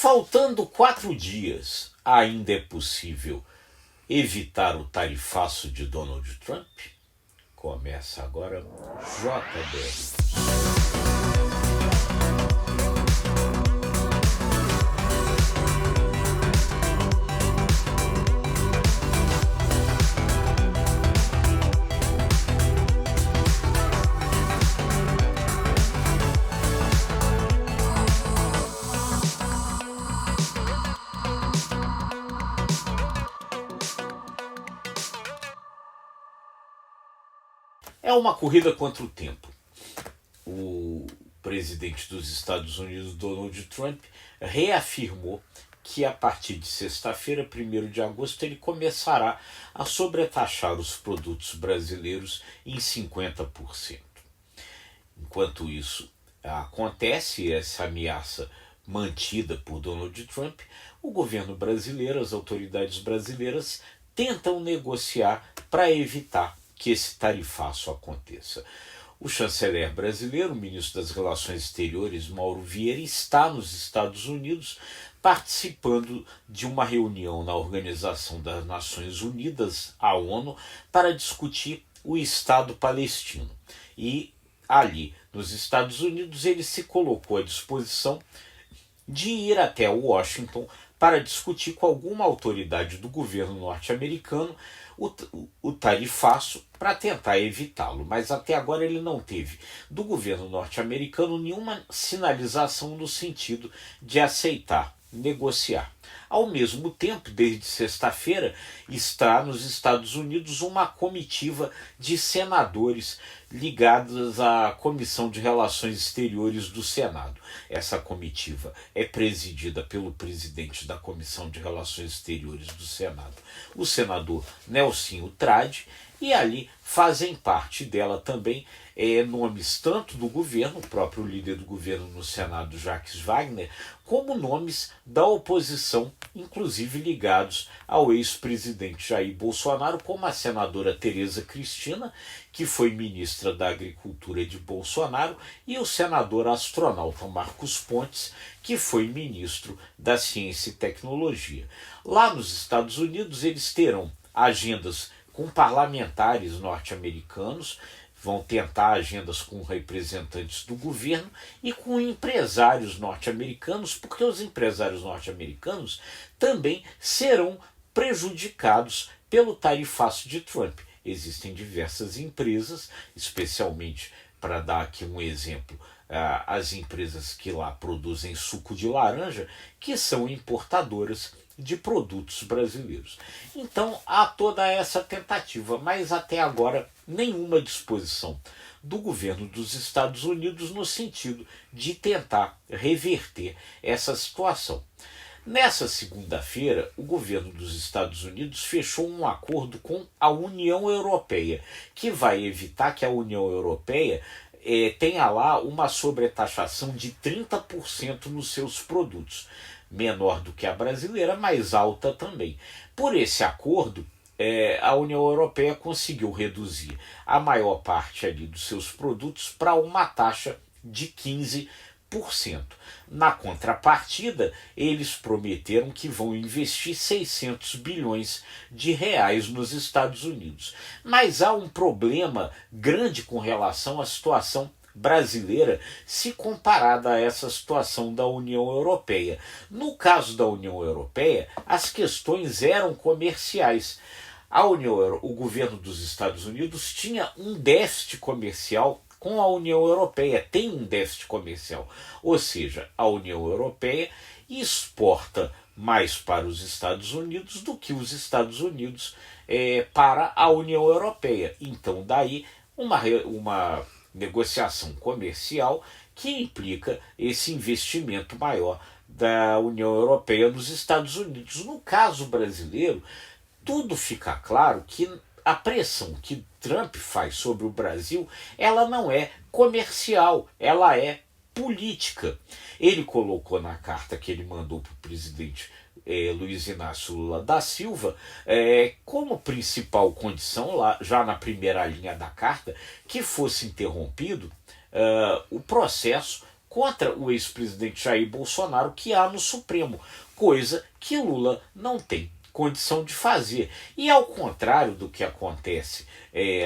Faltando 4 dias, ainda é possível evitar o tarifaço de Donald Trump? Começa agora JBL. É uma corrida contra o tempo. O presidente dos Estados Unidos, Donald Trump, reafirmou que a partir de sexta-feira, 1º de agosto, ele começará a sobretaxar os produtos brasileiros em 50%. Enquanto isso acontece, essa ameaça mantida por Donald Trump, o governo brasileiro, as autoridades brasileiras tentam negociar para evitar que esse tarifaço aconteça. O chanceler brasileiro, o ministro das Relações Exteriores, Mauro Vieira, está nos Estados Unidos participando de uma reunião na Organização das Nações Unidas, a ONU, para discutir o Estado palestino. E ali, nos Estados Unidos, ele se colocou à disposição de ir até Washington para discutir com alguma autoridade do governo norte-americano o tarifaço para tentar evitá-lo, mas até agora ele não teve do governo norte-americano nenhuma sinalização no sentido de aceitar, negociar. Ao mesmo tempo, desde sexta-feira, está nos Estados Unidos uma comitiva de senadores ligados à Comissão de Relações Exteriores do Senado. Essa comitiva é presidida pelo presidente da Comissão de Relações Exteriores do Senado, o senador Nelsinho Trade, e ali fazem parte dela também nomes tanto do governo, o próprio líder do governo no Senado, Jacques Wagner, como nomes da oposição, inclusive ligados ao ex-presidente Jair Bolsonaro, como a senadora Tereza Cristina, que foi ministra da Agricultura de Bolsonaro, e o senador astronauta Marcos Pontes, que foi ministro da Ciência e Tecnologia. Lá nos Estados Unidos eles terão agendas com parlamentares norte-americanos, vão tentar agendas com representantes do governo e com empresários norte-americanos, porque os empresários norte-americanos também serão prejudicados pelo tarifaço de Trump. Existem diversas empresas, especialmente, para dar aqui um exemplo, as empresas que lá produzem suco de laranja, que são importadoras de produtos brasileiros. Então há toda essa tentativa, mas até agora nenhuma disposição do governo dos Estados Unidos no sentido de tentar reverter essa situação. Nessa segunda-feira, o governo dos Estados Unidos fechou um acordo com a União Europeia, que vai evitar que a União Europeia tenha lá uma sobretaxação de 30% nos seus produtos. Menor do que a brasileira, mas alta também. Por esse acordo, a União Europeia conseguiu reduzir a maior parte ali dos seus produtos para uma taxa de 15%. Na contrapartida, eles prometeram que vão investir 600 bilhões de reais nos Estados Unidos. Mas há um problema grande com relação à situação brasileira se comparada a essa situação da União Europeia. No caso da União Europeia, as questões eram comerciais. O governo dos Estados Unidos tinha um déficit comercial com a União Europeia, tem um déficit comercial, ou seja, a União Europeia exporta mais para os Estados Unidos do que os Estados Unidos para a União Europeia. Então, daí uma negociação comercial que implica esse investimento maior da União Europeia nos Estados Unidos. No caso brasileiro, tudo fica claro que a pressão que Trump faz sobre o Brasil, ela não é comercial, ela é política. Ele colocou na carta que ele mandou para o presidente Luiz Inácio Lula da Silva, como principal condição, lá, já na primeira linha da carta, que fosse interrompido o processo contra o ex-presidente Jair Bolsonaro que há no Supremo, coisa que Lula não tem condição de fazer. E ao contrário do que acontece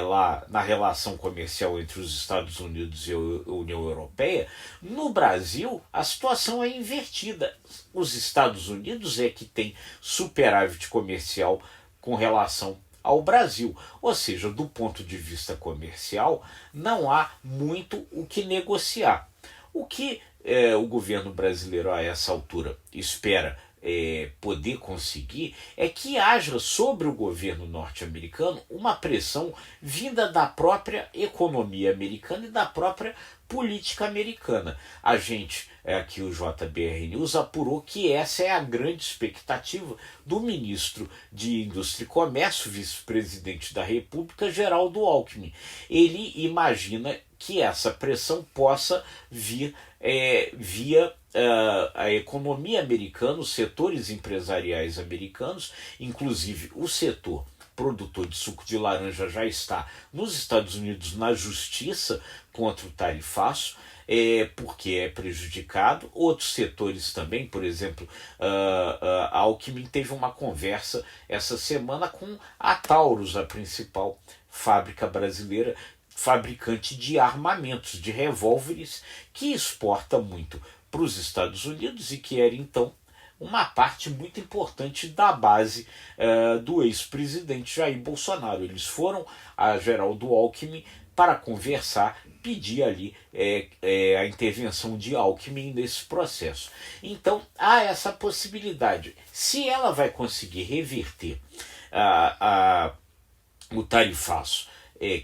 lá na relação comercial entre os Estados Unidos e a União Europeia, no Brasil a situação é invertida. Os Estados Unidos é que tem superávit comercial com relação ao Brasil. Ou seja, do ponto de vista comercial, não há muito o que negociar. O que o governo brasileiro a essa altura espera poder conseguir é que haja sobre o governo norte-americano uma pressão vinda da própria economia americana e da própria política americana. A gente, aqui o JBR News, apurou que essa é a grande expectativa do ministro de Indústria e Comércio, vice-presidente da República, Geraldo Alckmin. Ele imagina que essa pressão possa vir via a economia americana, os setores empresariais americanos, inclusive o setor produtor de suco de laranja já está nos Estados Unidos na justiça contra o tarifaço, porque é prejudicado. Outros setores também, por exemplo, a Alckmin teve uma conversa essa semana com a Taurus, a principal fábrica brasileira, fabricante de armamentos, de revólveres, que exporta muito para os Estados Unidos e que era então uma parte muito importante da base do ex-presidente Jair Bolsonaro. Eles foram a Geraldo Alckmin para conversar, pedir ali a intervenção de Alckmin nesse processo. Então há essa possibilidade. Se ela vai conseguir reverter o tarifaço,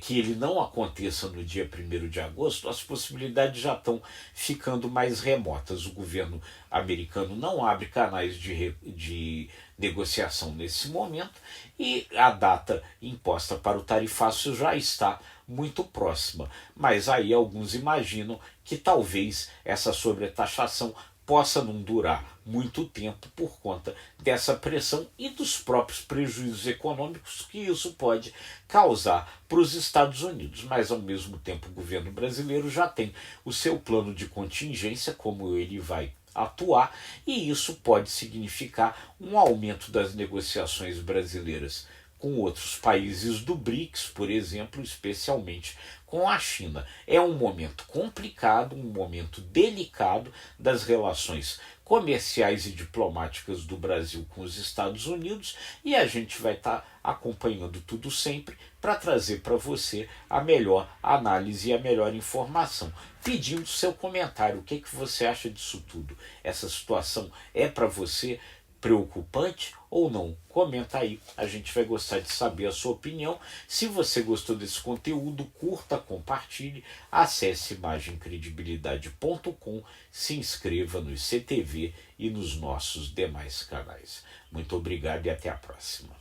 que ele não aconteça no dia 1º de agosto, as possibilidades já estão ficando mais remotas. O governo americano não abre canais de negociação nesse momento e a data imposta para o tarifaço já está muito próxima. Mas aí alguns imaginam que talvez essa sobretaxação possa não durar muito tempo por conta dessa pressão e dos próprios prejuízos econômicos que isso pode causar para os Estados Unidos. Mas, ao mesmo tempo, o governo brasileiro já tem o seu plano de contingência, como ele vai atuar, e isso pode significar um aumento das negociações brasileiras com outros países do BRICS, por exemplo, especialmente com a China. É um momento complicado, um momento delicado das relações comerciais e diplomáticas do Brasil com os Estados Unidos, e a gente vai estar acompanhando tudo sempre para trazer para você a melhor análise e a melhor informação. Pedindo seu comentário, o que você acha disso tudo? Essa situação é para você preocupante ou não? Comenta aí, a gente vai gostar de saber a sua opinião. Se você gostou desse conteúdo, curta, compartilhe, acesse imagemcredibilidade.com, se inscreva no ICTV e nos nossos demais canais. Muito obrigado e até a próxima.